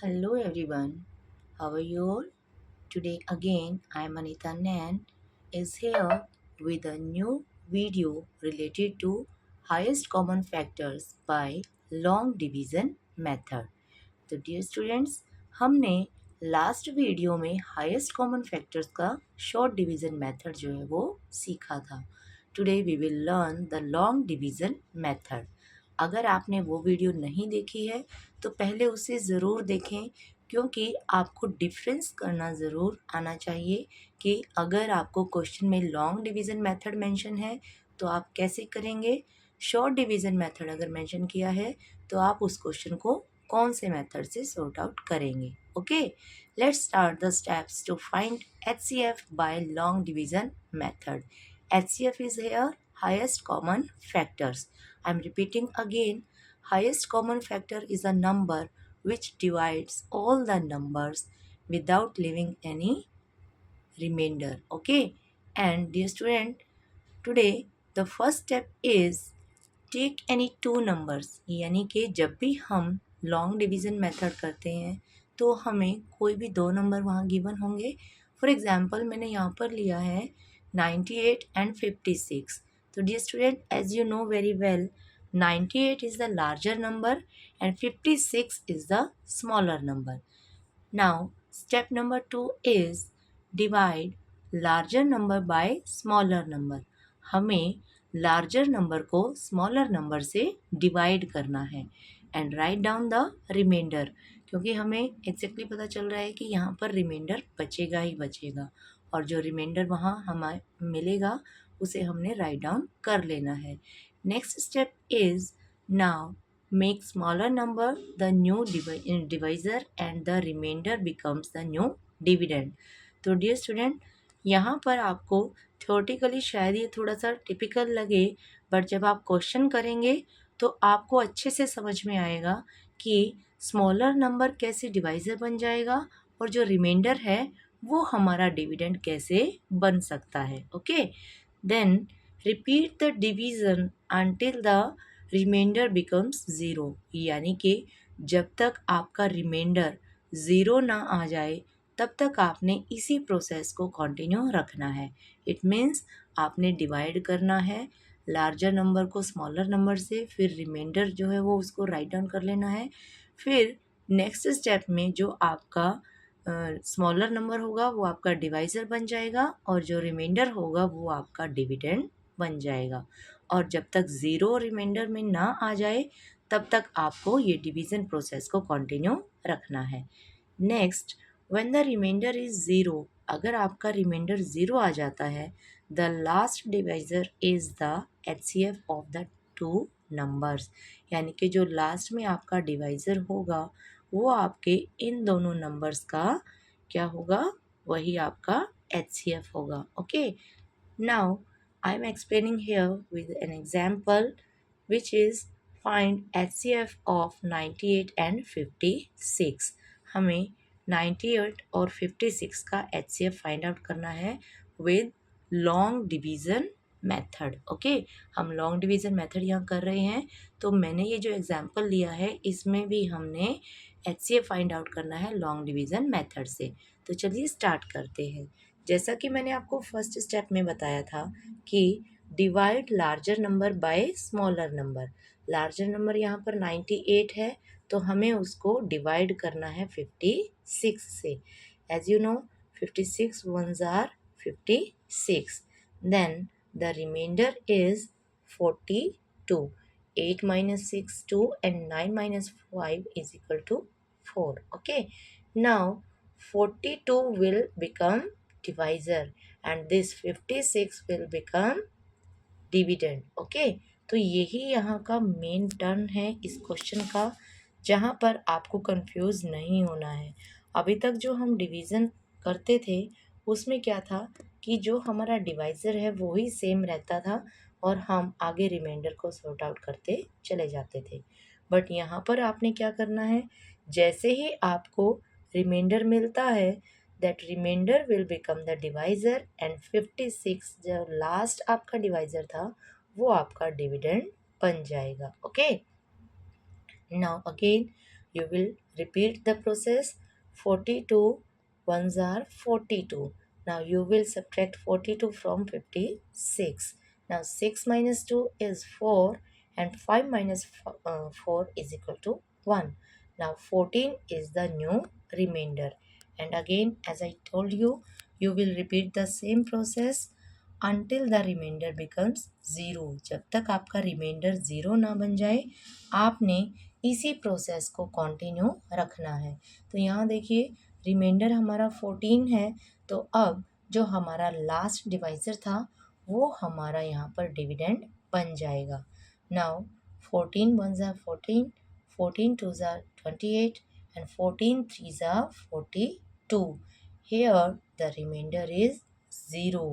Hello everyone, how are you all? Today again I am Anita Nan is here with a new video related to highest common factors by long division method. तो dear students, हमने last video में highest common factors का short division method जो है वो सीखा था. Today we will learn the long division method. अगर आपने वो वीडियो नहीं देखी है तो पहले उसे ज़रूर देखें, क्योंकि आपको डिफरेंस करना ज़रूर आना चाहिए कि अगर आपको क्वेश्चन में लॉन्ग डिवीज़न मेथड मेंशन है तो आप कैसे करेंगे, शॉर्ट डिवीज़न मेथड अगर मेंशन किया है तो आप उस क्वेश्चन को कौन से मेथड से सॉर्ट आउट करेंगे. Okay, let's start the steps to find HCF by long division method. HCF is here highest common factors. I am repeating again, highest common factor is a number which divides all the numbers without leaving any remainder. Okay, and dear student, today the first step is take any two numbers. यानी कि जब भी हम long division method करते हैं तो हमें कोई भी दो नंबर वहाँ गिवन होंगे. फॉर एग्जांपल मैंने यहाँ पर लिया है 98 एंड 56. तो dear student, as you know very well, 98 is the larger number and 56 is the smaller number. Now step number 2 is divide larger number by smaller number. हमें larger number को smaller number से divide करना है and write down the reminder, क्योंकि हमें exactly पता चल रहा है कि यहाँ पर रिमाइंडर बचेगा ही बचेगा और जो रिमाइंडर वहाँ हमें मिलेगा उसे हमने राइट डाउन कर लेना है. Next step is now make smaller number the new divisor and the remainder becomes the new dividend. तो डियर स्टूडेंट, यहाँ पर आपको थ्योरेटिकली शायद ये थोड़ा सा टिपिकल लगे, बट जब आप क्वेश्चन करेंगे तो आपको अच्छे से समझ में आएगा कि स्मॉलर नंबर कैसे डिवाइज़र बन जाएगा और जो रिमाइंडर है वो हमारा डिविडेंड कैसे बन सकता है. Okay, then repeat the division until the reminder becomes zero. यानी कि जब तक आपका रिमाइंडर ज़ीरो ना आ जाए तब तक आपने इसी प्रोसेस को कंटिन्यू रखना है. इट मीन्स आपने डिवाइड करना है लार्जर नंबर को स्मॉलर नंबर से, फिर रिमाइंडर जो है वो उसको राइट डाउन कर लेना है. फिर नेक्स्ट स्टेप में जो आपका स्मॉलर नंबर होगा वो आपका डिवाइज़र बन जाएगा और जो रिमाइंडर होगा वो आपका डिविडेंड बन जाएगा. और जब तक ज़ीरो रिमाइंडर में ना आ जाए तब तक आपको ये डिवीज़न प्रोसेस को कंटिन्यू रखना है. Next, when the reminder is zero, अगर आपका रिमाइंडर ज़ीरो आ जाता है, the last divisor is the HCF of the two numbers. यानी कि जो लास्ट में आपका डिवाइज़र होगा वो आपके इन दोनों नंबर्स का क्या होगा, वही आपका HCF होगा. Okay, now I am explaining here with an example which is find HCF of 98 and 56. हमें 98 और 56 का HCF फाइंड आउट करना है with long division method. Okay, हम लॉन्ग डिवीज़न मेथड यहाँ कर रहे हैं, तो मैंने ये जो एग्जांपल लिया है इसमें भी हमने HCF फाइंड आउट करना है लॉन्ग डिवीज़न मेथड से. तो चलिए स्टार्ट करते हैं. जैसा कि मैंने आपको फर्स्ट स्टेप में बताया था कि divide larger number by smaller number. Larger number यहाँ पर 98 है तो हमें उसको डिवाइड करना है 56 से. As you know 56 ones are 56. Then the reminder is 42. 8 minus 6 2 and 9 minus 5 is equal to 4. Okay, now 42 will become divisor and this 56 will become dividend. Okay, तो यही यहाँ का मेन टर्न है इस क्वेश्चन का, जहाँ पर आपको कंफ्यूज नहीं होना है. अभी तक जो हम डिवीज़न करते थे उसमें क्या था कि जो हमारा डिवाइज़र है वो ही सेम रहता था और हम आगे रिमाइंडर को सॉर्ट आउट करते चले जाते थे. बट यहाँ पर आपने क्या करना है, जैसे ही आपको रिमाइंडर मिलता है that reminder will become the divisor and 56 जो लास्ट आपका डिवाइज़र था वो आपका डिविडेंड बन जाएगा. Okay, now again you will repeat the process. 42 ones are 42. Now you will subtract 42 from 56. Now 6 minus 2 is 4 and 5 minus 4 is equal to 1. Now 14 is the new remainder. And again, as I told you, you will repeat the same process until the remainder becomes 0. जब तक आपका reminder 0 ना बन जाए आपने इसी process को continue रखना है। तो यहाँ देखिए रिमाइंडर हमारा 14 है, तो अब जो हमारा लास्ट डिवाइज़र था वो हमारा यहाँ पर डिविडेंड बन जाएगा। Now 14 1s are 14, 14 2s are 28 and 14 3s are 42. Here the remainder is 0.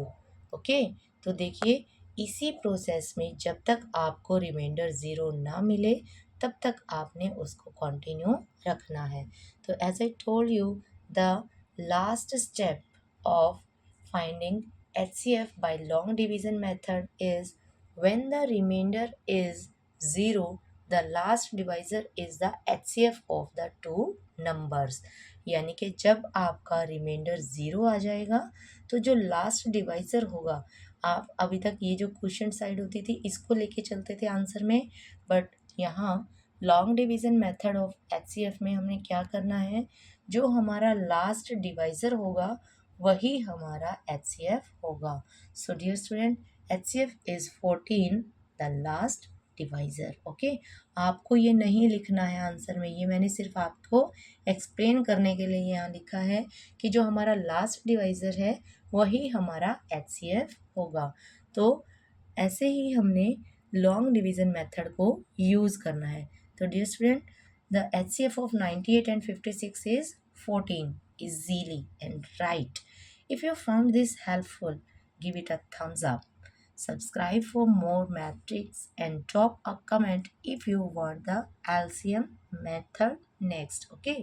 Okay, तो देखिए इसी प्रोसेस में जब तक आपको रिमाइंडर 0 ना मिले तब तक आपने उसको कंटिन्यू रखना है। तो as I told you the last step of finding HCF by long division method is when the remainder is 0, the last divisor is the HCF of the two numbers। यानी कि जब आपका रिमाइंडर 0 आ जाएगा तो जो लास्ट डिवाइज़र होगा, आप अभी तक ये जो क्वेश्चन साइड होती थी इसको लेके चलते थे आंसर में, बट यहाँ long division method of HCF में हमने क्या करना है, जो हमारा लास्ट डिवाइज़र होगा वही हमारा HCF होगा। So dear student, HCF is 14 the last divisor. Okay, आपको ये नहीं लिखना है आंसर में, ये मैंने सिर्फ आपको एक्सप्लेन करने के लिए यहाँ लिखा है कि जो हमारा लास्ट डिवाइज़र है वही हमारा HCF होगा। तो ऐसे ही हमने लॉन्ग डिवीज़न मेथड को यूज़ करना है। तो dear student, the HCF of 98 and 56 is 14 easily and right. If you found this helpful, give it a thumbs up. Subscribe for more matrix and drop a comment if you want the LCM method next. Okay,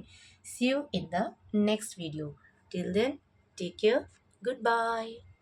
see you in the next video. Till then, take care. Goodbye.